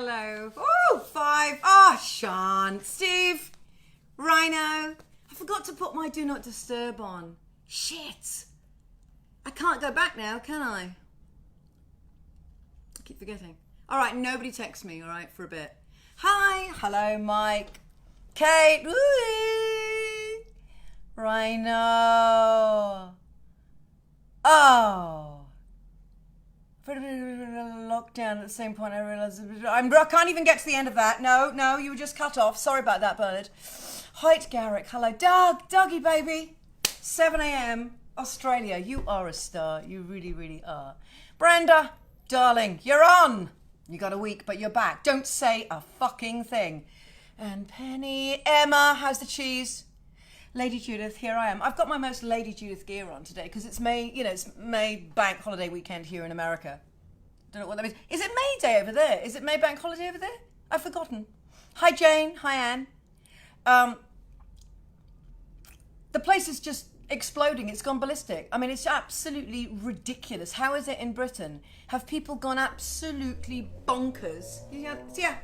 Hello. Oh, 5. Oh, Sean. Steve. Rhino. I forgot to put my do not disturb on. Shit. I can't go back now, can I? I keep forgetting. All right, nobody text me, all right, for a bit. Hi. Hello, Mike. Kate. Woo! Rhino. Oh. Lockdown at the same point I realised I can't even get to the end of that. No, you were just cut off. Sorry about that, Bernard. Height Garrick. Hello, Dougie baby. 7 a.m. Australia. You are a star. You really, really are. Brenda, darling, you're on. You got a week, but you're back. Don't say a fucking thing. And Penny, Emma, how's the cheese? Lady Judith, here I am. I've got my most Lady Judith gear on today because it's May, it's May bank holiday weekend here in America. Don't know what that means. Is it May Day over there? Is it May bank holiday over there? I've forgotten. Hi Jane, hi Anne. The place is just exploding. It's gone ballistic. I mean, it's absolutely ridiculous. How is it in Britain? Have people gone absolutely bonkers? Yeah,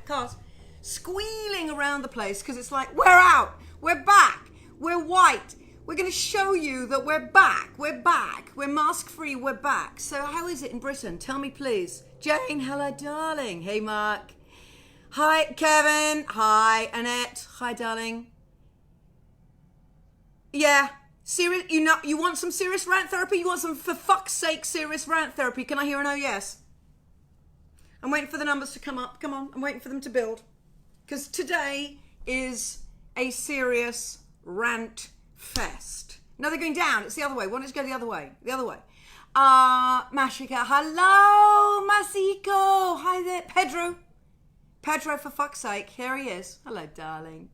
cars. Squealing around the place because it's like, we're out, we're back. We're white. We're going to show you that we're back. We're back. We're mask-free. We're back. So how is it in Britain? Tell me, please. Jane, hello, darling. Hey, Mark. Hi, Kevin. Hi, Annette. Hi, darling. Yeah. Serious? You want some serious rant therapy? You want some, for fuck's sake, serious rant therapy? Can I hear an oh, yes? I'm waiting for the numbers to come up. Come on. I'm waiting for them to build. Because today is a serious rant fest. No, they're going down. It's the other way. Why don't you go the other way? The other way. Mashika. Hello, Masiko. Hi there. Pedro, for fuck's sake. Here he is. Hello, darling.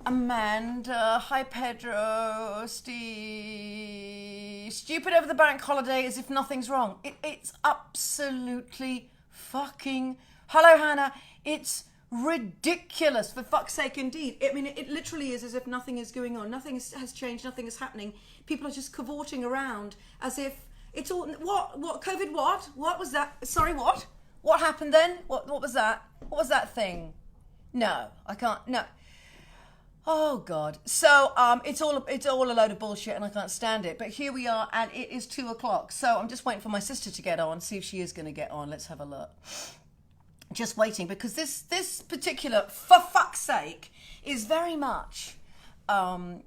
Amanda. Hi, Pedro. Steve. Stupid over the bank holiday as if nothing's wrong. It's absolutely fucking... Hello, Hannah. It's ridiculous, for fuck's sake, indeed. I mean, it literally is as if nothing is going on. Nothing has changed. Nothing is happening. People are just cavorting around as if it's all... What? COVID what? What was that? Sorry, what? What happened then? What was that? What was that thing? No, I can't... No. Oh, God. So, it's all a load of bullshit and I can't stand it. But here we are and it is 2 o'clock. So I'm just waiting for my sister to get on, see if she is going to get on. Let's have a look. Just waiting, because this particular, for fuck's sake, is very much, there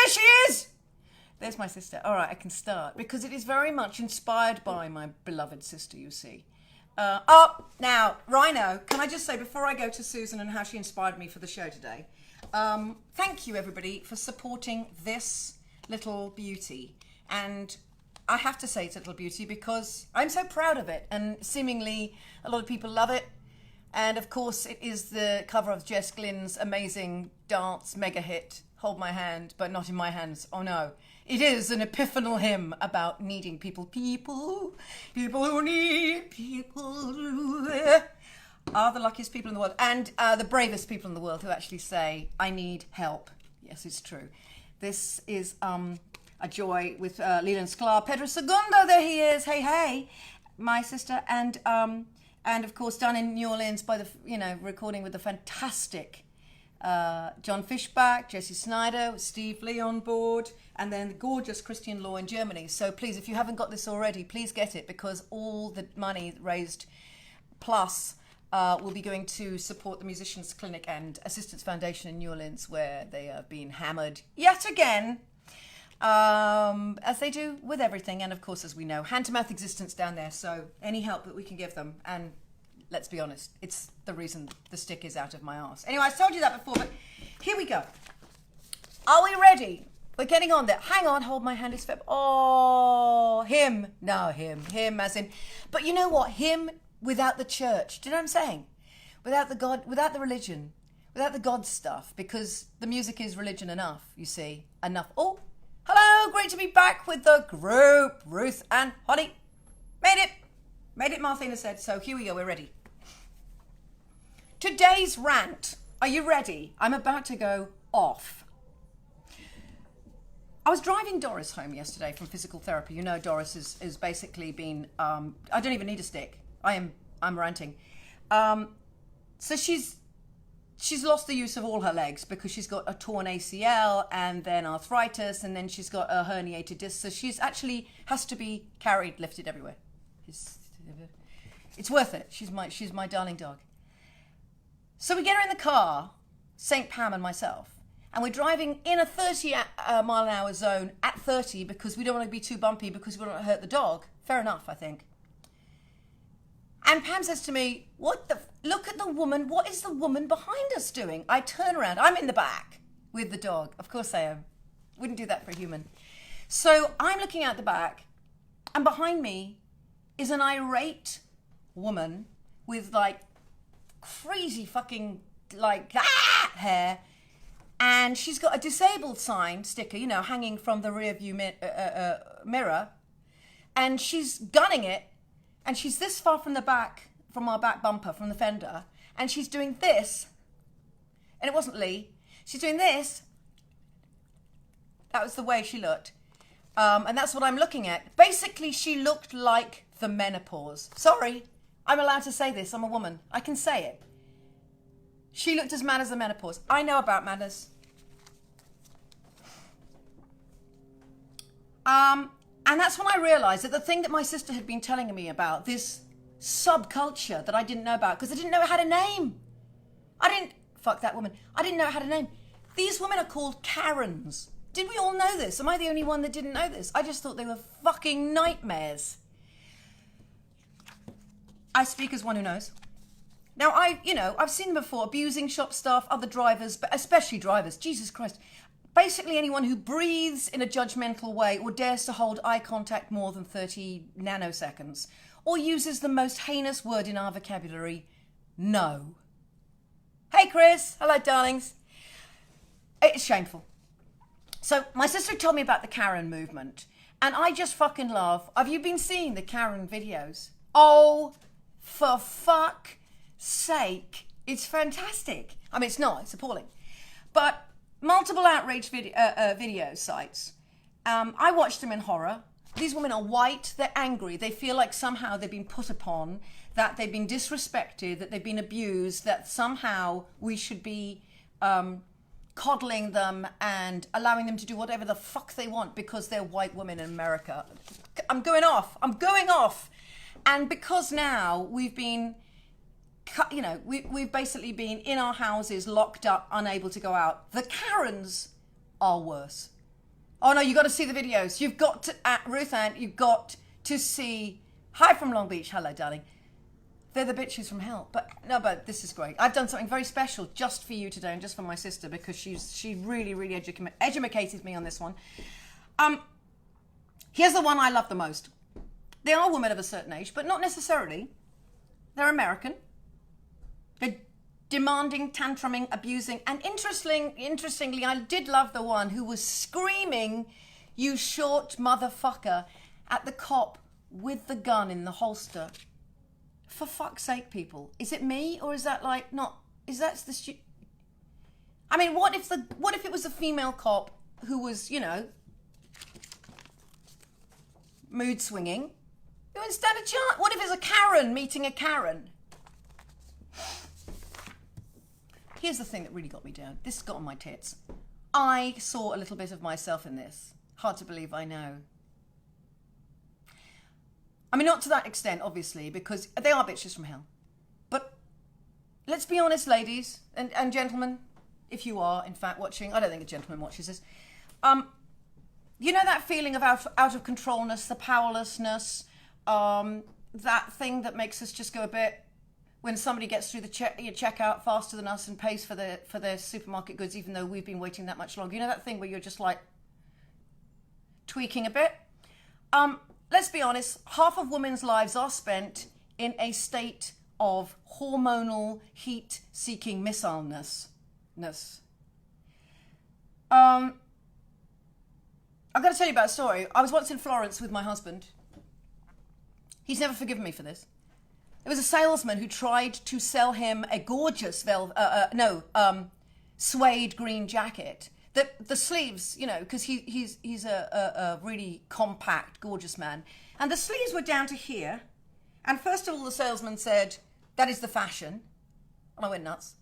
she is! There's my sister. All right, I can start, because it is very much inspired by my beloved sister, you see. Now, Rhino, can I just say, before I go to Susan and how she inspired me for the show today, thank you, everybody, for supporting this little beauty. And I have to say it's a little beauty because I'm so proud of it, and seemingly a lot of people love it. And of course it is the cover of Jess Glynne's amazing dance mega hit, Hold My Hand, but not in my hands. Oh no. It is an epiphanal hymn about needing people who need people who are the luckiest people in the world, and the bravest people in the world who actually say, I need help. Yes, it's true. This is a joy with Leland Sklar. Pedro Segundo, there he is. Hey, my sister. And of course, done in New Orleans by the, recording with the fantastic John Fishback, Jesse Snyder, Steve Lee on board, and then the gorgeous Christian Law in Germany. So please, if you haven't got this already, please get it, because all the money raised plus will be going to support the Musicians Clinic and Assistance Foundation in New Orleans, where they are being hammered yet again. As they do with everything, and of course, as we know, hand-to-mouth existence down there, so any help that we can give them, and let's be honest, it's the reason the stick is out of my arse. Anyway, I told you that before, but here we go. Are we ready? We're getting on there. Hang on, hold my hand is feb. Oh, him. No, him as in, but you know what? Him without the church. Do you know what I'm saying? Without the God, without the religion, without the God stuff, because the music is religion enough, you see, enough. Oh, hello, great to be back with the group. Ruth and Holly. Made it, Martina said. So here we go, we're ready. Today's rant. Are you ready? I'm about to go off. I was driving Doris home yesterday from physical therapy. You know, Doris has basically been, I don't even need a stick. I am I'm ranting. So she's lost the use of all her legs because she's got a torn ACL and then arthritis, and then she's got a herniated disc. So she's actually has to be carried, lifted everywhere. It's worth it. She's my darling dog. So we get her in the car, St. Pam and myself, and we're driving in a 30 mile an hour zone at 30 because we don't want to be too bumpy because we don't want to hurt the dog. Fair enough, I think. And Pam says to me, look at the woman. What is the woman behind us doing? I turn around. I'm in the back with the dog. Of course I am. Wouldn't do that for a human. So I'm looking out the back, and behind me is an irate woman with like crazy fucking like hair, and she's got a disabled sign sticker, you know, hanging from the rear view mirror, and she's gunning it, and she's this far from the back, from our back bumper, from the fender, and she's doing this, and it wasn't Lee, she's doing this. That was the way she looked, and that's what I'm looking at. Basically, she looked like the menopause. Sorry, I'm allowed to say this. I'm a woman. I can say it. She looked as mad as the menopause. I know about manners. And that's when I realized that the thing that my sister had been telling me about, this subculture that I didn't know about, because I didn't know it had a name. Fuck that woman. I didn't know it had a name. These women are called Karens. Did we all know this? Am I the only one that didn't know this? I just thought they were fucking nightmares. I speak as one who knows. Now, I've seen them before, abusing shop staff, other drivers, but especially drivers. Jesus Christ. Basically anyone who breathes in a judgmental way or dares to hold eye contact more than 30 nanoseconds or uses the most heinous word in our vocabulary, no. Hey, Chris. Hello, darlings. It's shameful. So my sister told me about the Karen movement, and I just fucking laugh. Have you been seeing the Karen videos? Oh, for fuck's sake. It's fantastic. I mean, it's not. It's appalling. But multiple outrage video sites. I watch them in horror. These women are white. They're angry. They feel like somehow they've been put upon, that they've been disrespected, that they've been abused, that somehow we should be coddling them and allowing them to do whatever the fuck they want because they're white women in America. I'm going off. And because now we've been, we've basically been in our houses, locked up, unable to go out. The Karens are worse. Oh no, you got to see the videos. You've got to, Ruth Ann, you've got to see. Hi from Long Beach. Hello, darling. They're the bitches from hell. But this is great. I've done something very special just for you today and just for my sister because she really, really educated me on this one. Here's the one I love the most. They are women of a certain age, but not necessarily. They're American. They're demanding, tantruming, abusing. And interestingly, I did love the one who was screaming, "You short motherfucker," at the cop with the gun in the holster. For fuck's sake, people. Is it me or is that like not? Is that the I mean, what if it was a female cop who was, mood swinging? You wouldn't stand a chance. What if it's a Karen meeting a Karen? Here's the thing that really got me down. This got on my tits. I saw a little bit of myself in this. Hard to believe, I know. I mean, not to that extent, obviously, because they are bitches from hell. But let's be honest, ladies and gentlemen, if you are, in fact, watching. I don't think a gentleman watches this. You know that feeling of out of controlness, the powerlessness, that thing that makes us just go a bit, when somebody gets through the checkout faster than us and pays for their supermarket goods, even though we've been waiting that much longer. You know that thing where you're just like tweaking a bit? Let's be honest, half of women's lives are spent in a state of hormonal heat-seeking missileness. I've got to tell you about a story. I was once in Florence with my husband. He's never forgiven me for this. There was a salesman who tried to sell him a gorgeous suede green jacket. The sleeves, because he's a really compact, gorgeous man. And the sleeves were down to here. And first of all, the salesman said, that is the fashion. And I went nuts.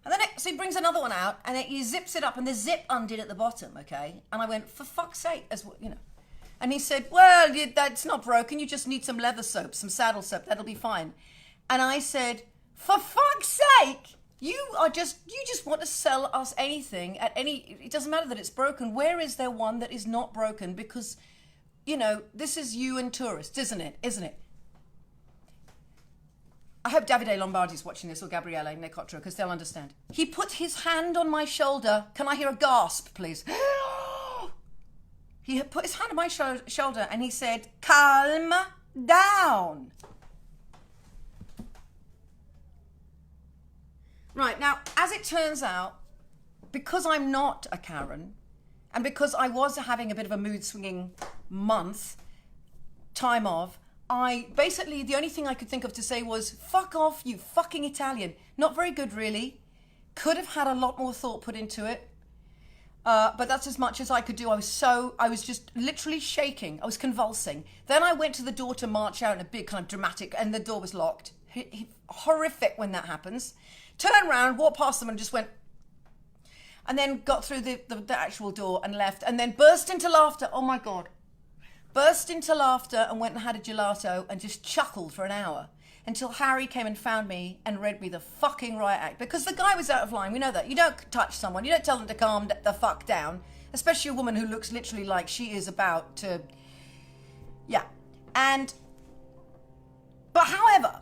And then so he brings another one out, and he zips it up, and the zip undid at the bottom, okay? And I went, for fuck's sake, And he said, well, that's not broken. You just need some leather soap, some saddle soap. That'll be fine. And I said, for fuck's sake, you just want to sell us anything at any, it doesn't matter that it's broken. Where is there one that is not broken? Because, this is you and tourists, isn't it? I hope Davide Lombardi's watching this, or Gabriele Nicotro, because they'll understand. He put his hand on my shoulder. Can I hear a gasp, please? He put his hand on my shoulder and he said, calm down. Right, now, as it turns out, because I'm not a Karen, and because I was having a bit of a mood-swinging month, time of, the only thing I could think of to say was, fuck off, you fucking Italian. Not very good, really. Could have had a lot more thought put into it. But that's as much as I could do. I was just literally shaking. I was convulsing. Then I went to the door to march out in a big kind of dramatic, and the door was locked. Horrific when that happens. Turned around, walked past them and just went, and then got through the actual door and left, and then burst into laughter. Oh my God. Burst into laughter and went and had a gelato and just chuckled for an hour until Harry came and found me and read me the fucking riot act, because the guy was out of line. We know that. You don't touch someone. You don't tell them to calm the fuck down, especially a woman who looks literally like she is about to, yeah. But however,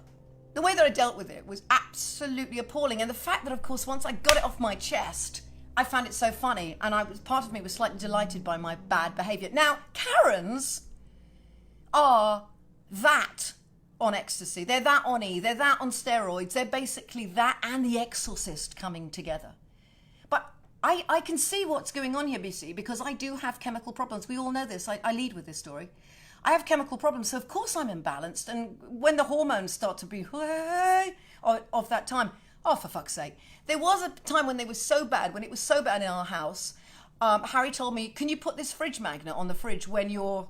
the way that I dealt with it was absolutely appalling. And the fact that, of course, once I got it off my chest, I found it so funny, and part of me was slightly delighted by my bad behaviour. Now, Karens are that on ecstasy. They're that on E. They're that on steroids. They're basically that and The Exorcist coming together. But I can see what's going on here, BC, because I do have chemical problems. We all know this. I lead with this story. I have chemical problems, so of course I'm imbalanced. And when the hormones start to be of that time, oh, for fuck's sake. There was a time when it was so bad in our house, Harry told me, can you put this fridge magnet on the fridge when you're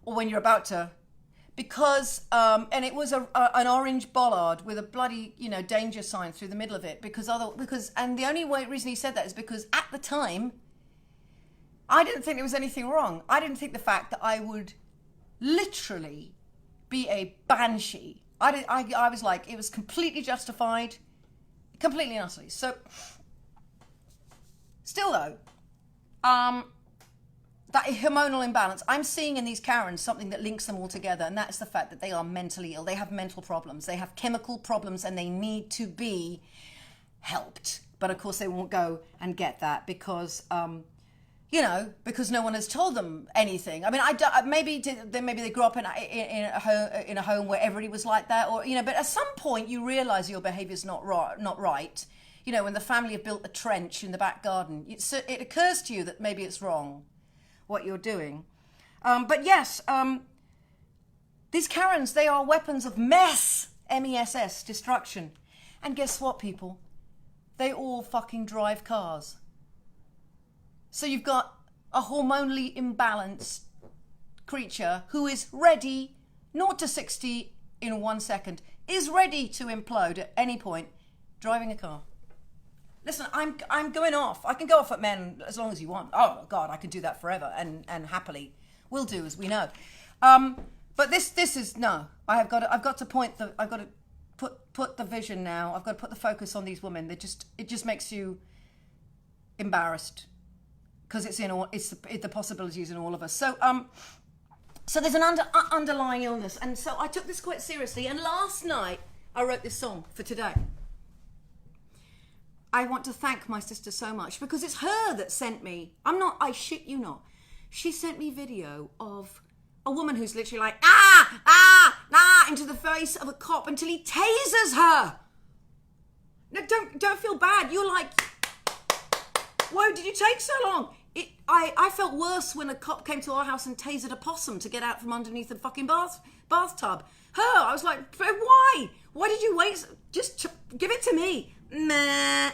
about to, because, and it was an orange bollard with a bloody, danger sign through the middle of it, and the only reason he said that is because at the time, I didn't think there was anything wrong. I didn't think the fact that I would literally be a banshee. I was like, it was completely justified, completely and utterly. So, still though, that hormonal imbalance, I'm seeing in these Karens something that links them all together, and that's the fact that they are mentally ill. They have mental problems. They have chemical problems, and they need to be helped. But of course, they won't go and get that because, because no one has told them anything. I mean, maybe they grew up in a home where everybody was like that, or But at some point, you realise your behaviour's not right. When the family have built a trench in the back garden, it occurs to you that maybe it's wrong what you're doing. But yes, these Karens, they are weapons of mess, MESS, destruction. And guess what, people? They all fucking drive cars. So you've got a hormonally imbalanced creature who is ready, 0 to 60 in 1 second, is ready to implode at any point, driving a car. Listen, I'm going off. I can go off at men as long as you want. Oh God, I can do that forever and happily. Will do, as we know. But this is no. I've got to put the vision now. I've got to put the focus on these women. It just makes you embarrassed. Because it's the possibilities in all of us. So there's an underlying illness, and so I took this quite seriously. And last night I wrote this song for today. I want to thank my sister so much because it's her that sent me. I shit you not. She sent me video of a woman who's literally like into the face of a cop until he tasers her. No, don't feel bad. You're like, whoa, did you take so long? I felt worse when a cop came to our house and tasered a possum to get out from underneath the fucking bathtub. I was like, why? Why did you wait? Just give it to me. Meh.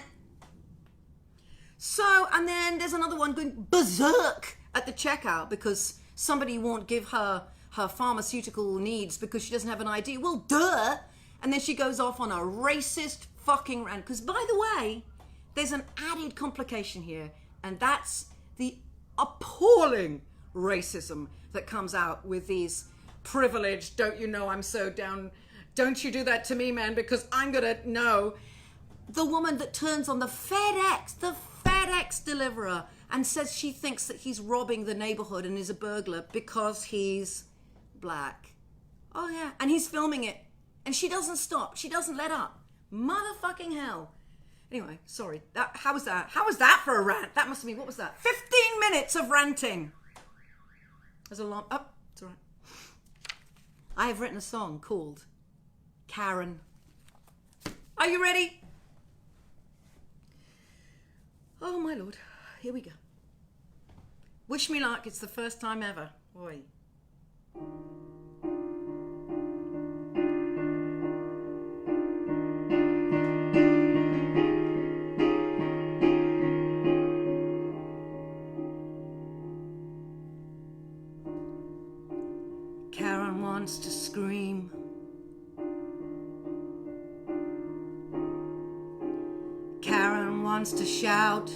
So, and then there's another one going berserk at the checkout because somebody won't give her her pharmaceutical needs because she doesn't have an ID. Well, duh! And then she goes off on a racist fucking rant. Because, by the way, there's an added complication here, and that's the appalling racism that comes out with these privileged, don't you know I'm so down, don't you do that to me, man, because I'm gonna know. The woman that turns on the FedEx deliverer and says she thinks that he's robbing the neighborhood and is a burglar because he's black. Oh yeah, and he's filming it. And she doesn't stop. She doesn't let up. Motherfucking hell. Anyway, sorry. How was that? How was that for a rant? That must have been, what was that? 15 minutes of ranting. There's a long, oh, it's all right. I have written a song called Karen. Are you ready? Oh my Lord. Here we go. Wish me luck. It's the first time ever. Oi. Karen wants to scream. Karen wants to shout.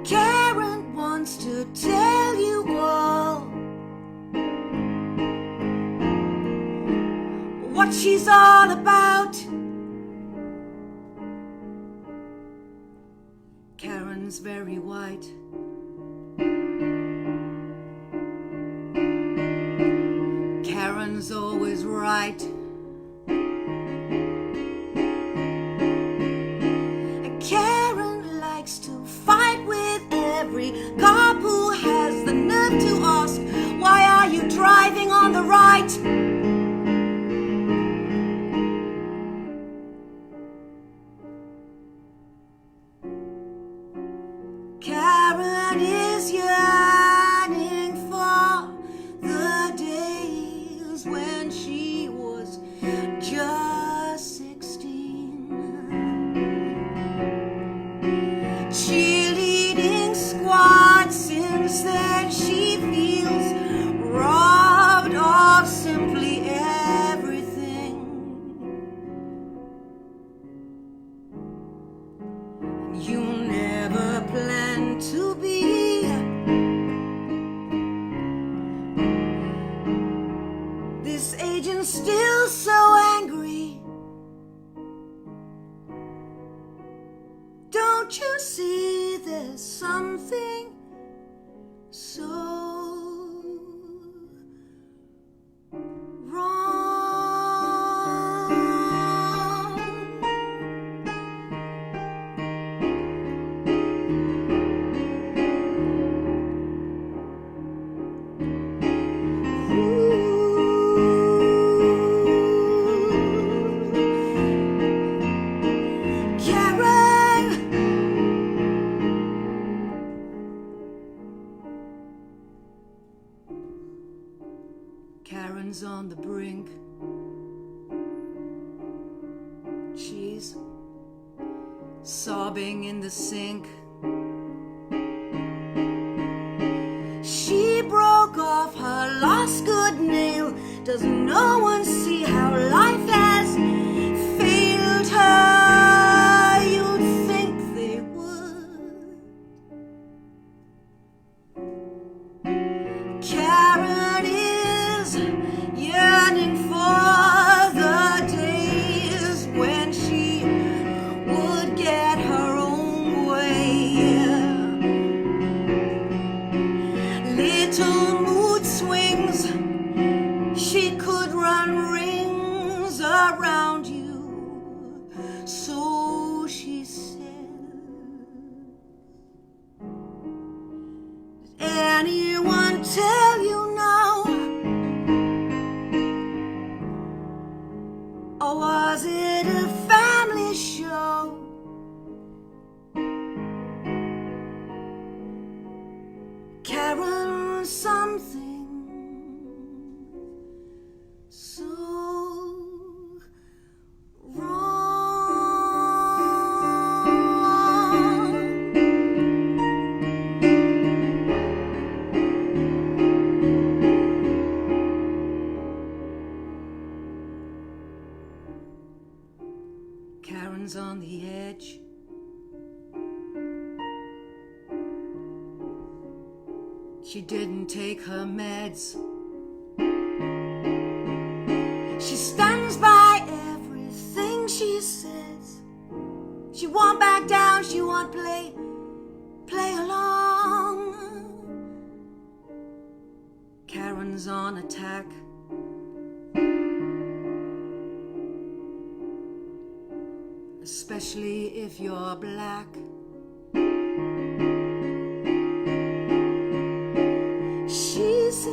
Karen wants to tell you all what she's all about. Karen's very white. Karen's always right. Karen likes to fight with every cop who has the nerve to ask, why are you driving on the right? Karen is yearning for the days when she was just 16. Cheerleading squad, since then she feels robbed of simply everything. You never planned to be this agent, still so angry. Don't you see there's something so wrong? Karen, Karen's on the brink. She's sobbing in the sink. She broke off her last good nail. Does no one see how life has failed her? You'd think they would. Karen is yearning for the days when she would get her own way. Little mood swings, she could run rings around you. So she said, did anyone tell you now? Or was it a family show? Karen, something She didn't take her meds. She stands by everything she says. She won't back down, she won't play along. Karen's on attack. Especially if you're black. She says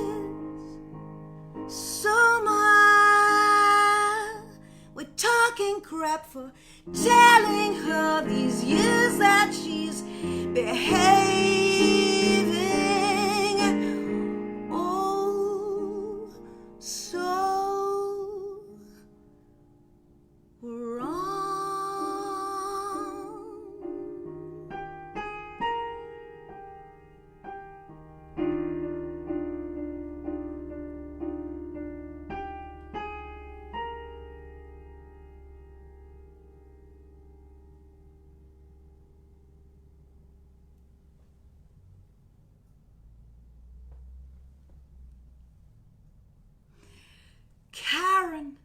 so much. We're talking crap for telling her these years that she's behaving oh so wrong. Karen,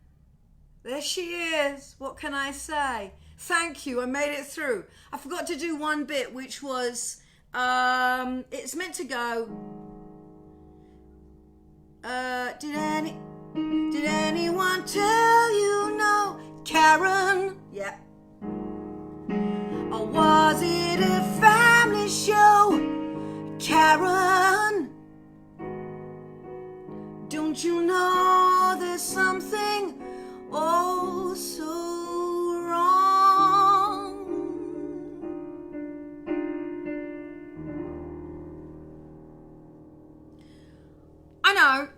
there she is. What can I say? Thank you, I made it through. I forgot to do one bit, which was, it's meant to go, did anyone tell you no, Karen? Yeah. Or was it a family show, Karen? Don't you know there's something oh so wrong?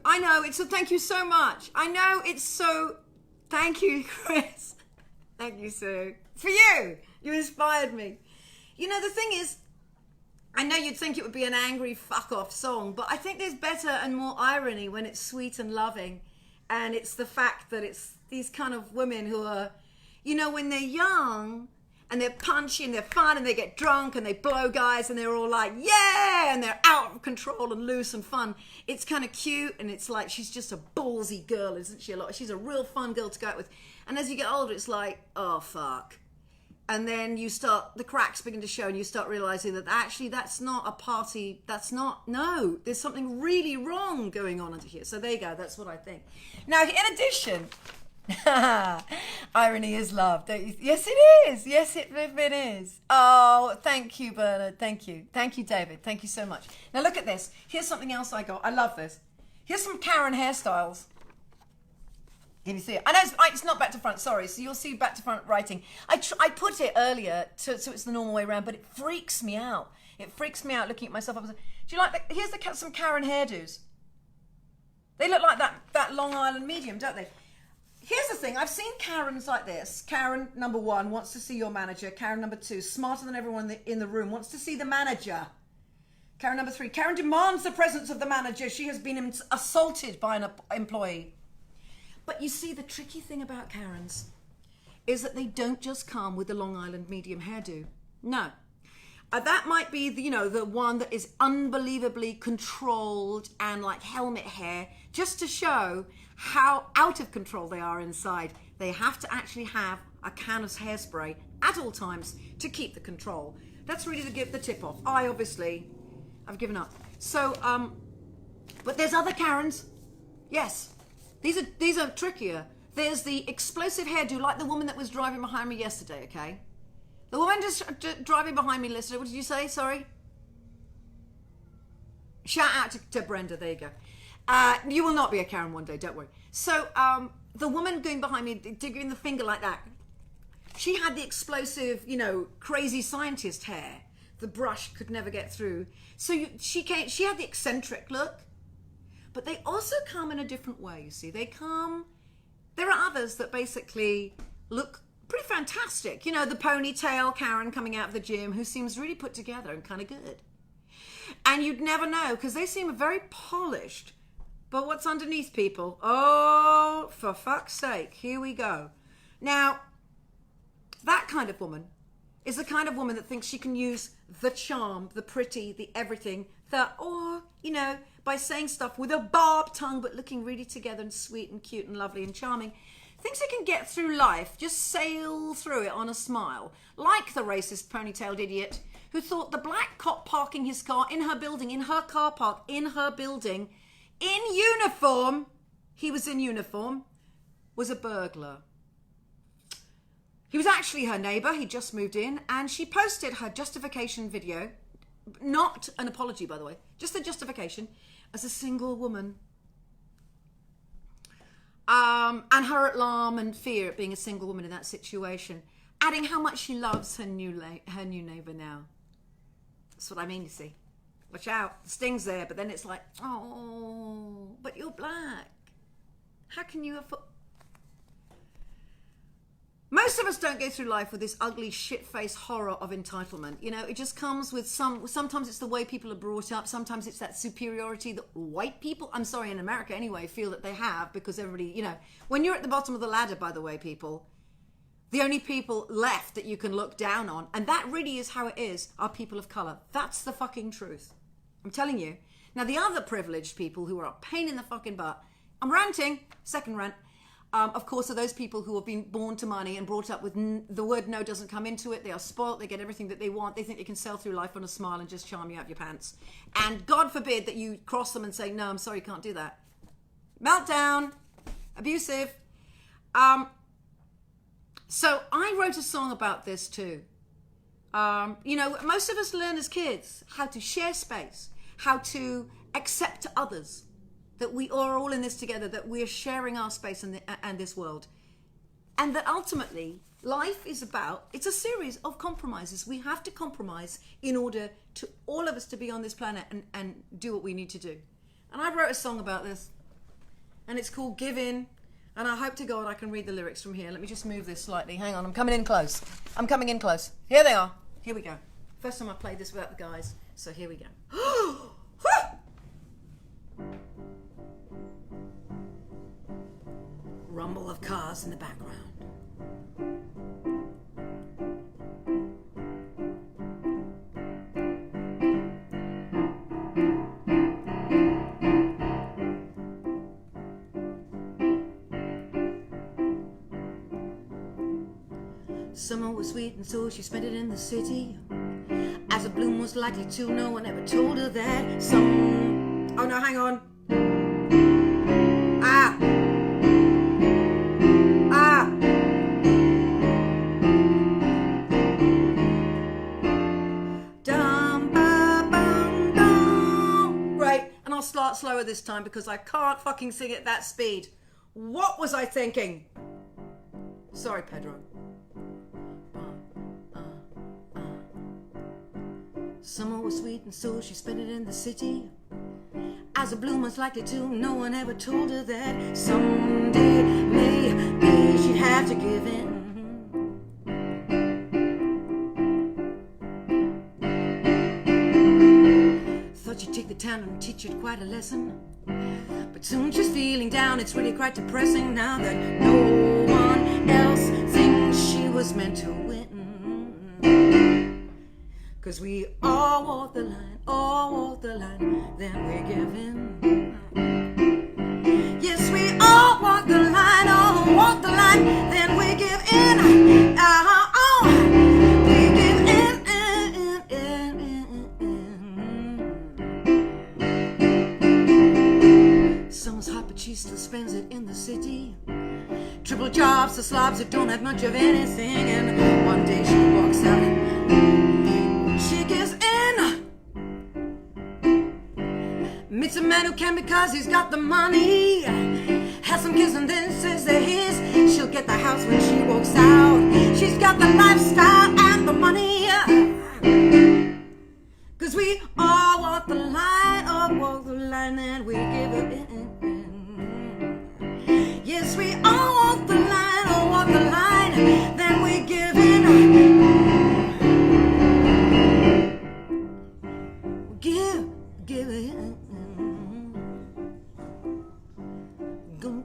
I know, it's a thank you so much. I know it's so, thank you, Chris. Thank you, Sue. For you inspired me. You know, the thing is, I know you'd think it would be an angry fuck off song, but I think there's better and more irony when it's sweet and loving. And it's the fact that it's these kind of women who are, you know, when they're young and they're punchy and they're fun and they get drunk and they blow guys and they're all like, yeah, and they're out of control and loose and fun. It's kind of cute and it's like, she's just a ballsy girl, isn't she? She's a real fun girl to go out with. And as you get older, it's like, oh, fuck. And then you start, the cracks begin to show and you start realizing that actually that's not a party, no, there's something really wrong going on under here. So there you go, that's what I think. Now, in addition, irony is love, don't you? Yes, it is. Yes, it is. Oh, thank you, Bernard. Thank you. Thank you, David. Thank you so much. Now look at this. Here's something else I got. I love this. Here's some Karen hairstyles. Can you see it? I know it's not back to front, sorry. So you'll see back to front writing. I put it earlier so it's the normal way around, but it freaks me out. It freaks me out looking at myself. Do you like that? Here's some Karen hairdos. They look like that Long Island medium, don't they? Here's the thing. I've seen Karens like this. Karen number 1 wants to see your manager. Karen number 2, smarter than everyone in the room, wants to see the manager. Karen number 3, Karen demands the presence of the manager. She has been assaulted by an employee. But you see, the tricky thing about Karens is that they don't just come with the Long Island medium hairdo. No. That might be, the one that is unbelievably controlled and like helmet hair, just to show how out of control they are inside. They have to actually have a can of hairspray at all times to keep the control. That's really to give the tip off. I've given up. So, but there's other Karens. Yes. These are trickier. There's the explosive hairdo, like the woman that was driving behind me yesterday, okay? The woman just driving behind me yesterday, what did you say? Sorry? Shout out to Brenda, there you go. You will not be a Karen one day, don't worry. So, the woman going behind me, digging the finger like that, she had the explosive, crazy scientist hair. The brush could never get through. So she had the eccentric look. But they also come in a different way, you see. There are others that basically look pretty fantastic. The ponytail Karen coming out of the gym who seems really put together and kind of good. And you'd never know because they seem very polished. But what's underneath, people? Oh, for fuck's sake, here we go. Now, that kind of woman is the kind of woman that thinks she can use the charm, the pretty, the everything, that, or, you know, by saying stuff with a barbed tongue but looking really together and sweet and cute and lovely and charming, thinks they can get through life, just sail through it on a smile, like the racist ponytailed idiot who thought the black cop parking his car in her building, in her car park, in her building, in uniform, he was in uniform, was a burglar. He was actually her neighbour, he'd just moved in, and she posted her justification video, not an apology by the way, just a justification, as a single woman. And her alarm and fear at being a single woman in that situation, adding how much she loves her new neighbour now. That's what I mean, you see. Watch out, the sting's there, but then it's like, oh, but you're black. How can you afford... Most of us don't go through life with this ugly shit-faced horror of entitlement. You know, it just comes with sometimes it's the way people are brought up. Sometimes it's that superiority that white people, I'm sorry, in America anyway, feel that they have because everybody, you know, when you're at the bottom of the ladder, by the way, people, the only people left that you can look down on, and that really is how it is, are people of color. That's the fucking truth. I'm telling you. Now, the other privileged people who are a pain in the fucking butt, I'm ranting, second rant, of course, are those people who have been born to money and brought up with the word no doesn't come into it. They are spoilt. They get everything that they want. They think they can sail through life on a smile and just charm you out of your pants. And God forbid that you cross them and say, no, I'm sorry, can't do that. Meltdown. Abusive. So I wrote a song about this too. You know, most of us learn as kids how to share space, how to accept others, that we are all in this together, that we're sharing our space and this world. And that ultimately, life is about, it's a series of compromises. We have to compromise in order to all of us to be on this planet and do what we need to do. And I wrote a song about this, and it's called Give In, and I hope to God I can read the lyrics from here. Let me just move this slightly. Hang on, I'm coming in close. I'm coming in close. Here they are. Here we go. First time I played this without the guys, so here we go. Rumble of cars in the background. Summer was sweet and so she spent it in the city. As a bloom was likely to, no one ever told her that. Oh no, hang on. Start slower this time because I can't fucking sing at that speed. What was I thinking? Sorry, Pedro. Summer was sweet and so she spent it in the city. As a bloom was likely to, no one ever told her that someday maybe she'd have to give in. She'd take the time and teach her quite a lesson, but soon she's feeling down. It's really quite depressing now that no one else thinks she was meant to win. 'Cause we all walk the line, then we give in. Yes, we all walk the line, then we give in. We give in. Summer's hot, but she still spends it in the city. Triple jobs to slobs that don't have much of anything. And one day she walks out and she gives in. Meets a man who can because he's got the money. Has some kids and then says they're his. She'll get the house when she walks out. She's got the lifestyle and the money. 'Cause we all walk the line, and we give it in. Yes, we all walk the line, then we give in. Give in.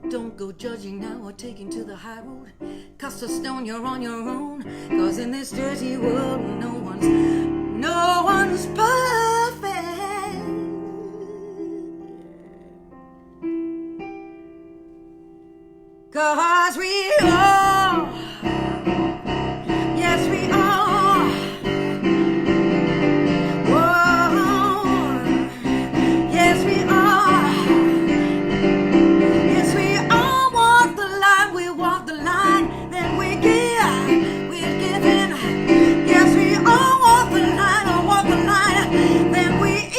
Don't go judging now or taking to the high road. Cast a stone, you're on your own. 'Cause in this dirty world, no one's perfect. 'Cause we are, yes we are, whoa, yes we are, yes we all walk the line, we walk the line, then we give, we're giving, yes we all walk the line, then we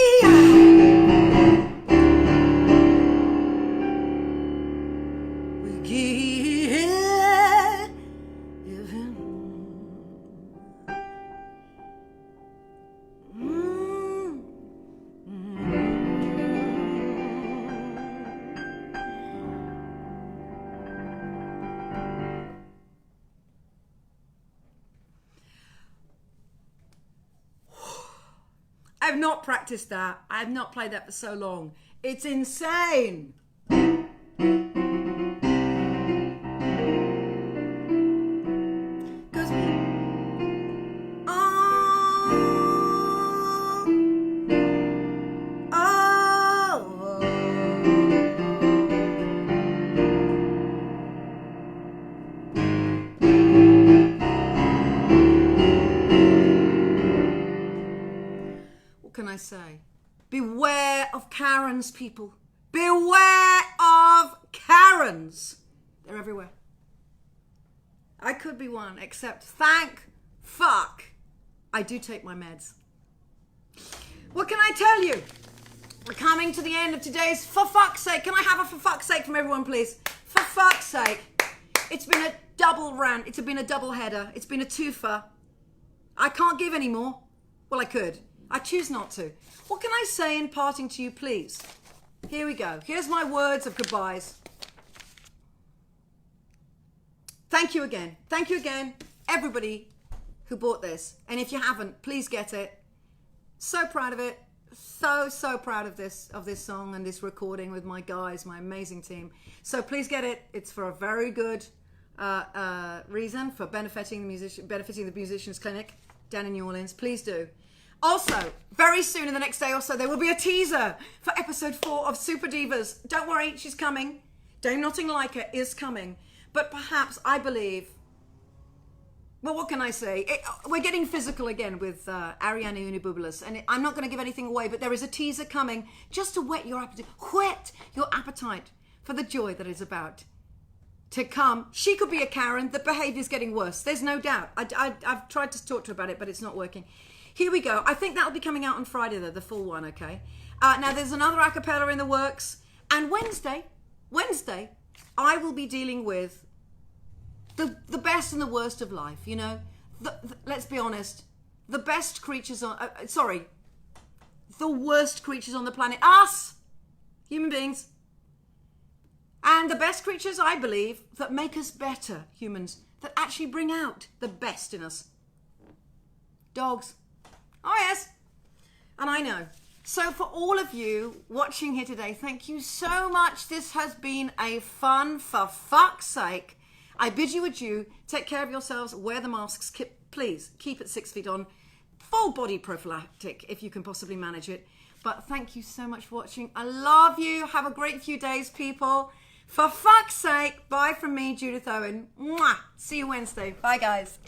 I've not practiced that. I've not played that for so long. It's insane. Can I say? Beware of Karens, people. Beware of Karens. They're everywhere. I could be one, except thank fuck I do take my meds. What can I tell you? We're coming to the end of today's For Fuck's Sake. Can I have a for fuck's sake from everyone, please? For fuck's sake. It's been a double rant. It's been a double header. It's been a twofer. I can't give any more. Well, I could. I choose not to. What can I say in parting to you, please? Here we go. Here's my words of goodbyes. Thank you again. Thank you again, everybody who bought this. And if you haven't, please get it. So proud of it. So proud of this song and this recording with my guys, my amazing team. So please get it. It's for a very good reason, for benefiting the musicians clinic down in New Orleans. Please do. Also, very soon in the next day or so, there will be a teaser for episode 4 of Super Divas. Don't worry, she's coming. Dame Nothing Like Her is coming. But perhaps, I believe, well, what can I say? We're getting physical again with Ariana Unibubulis. And I'm not going to give anything away, but there is a teaser coming just to whet your appetite for the joy that is about to come. She could be a Karen. The behavior's getting worse. There's no doubt. I've tried to talk to her about it, but it's not working. Here we go. I think that'll be coming out on Friday, though, the full one, okay? Now, there's another a cappella in the works. And Wednesday, I will be dealing with the best and the worst of life, you know? Let's be honest. The best creatures on... the worst creatures on the planet. Us! Human beings. And the best creatures, I believe, that make us better humans. That actually bring out the best in us. Dogs. Oh, yes. And I know. So for all of you watching here today, thank you so much. This has been a fun, for fuck's sake. I bid you adieu. Take care of yourselves. Wear the masks. Please keep it 6 feet on. Full body prophylactic if you can possibly manage it. But thank you so much for watching. I love you. Have a great few days, people. For fuck's sake. Bye from me, Judith Owen. Mwah. See you Wednesday. Bye, guys.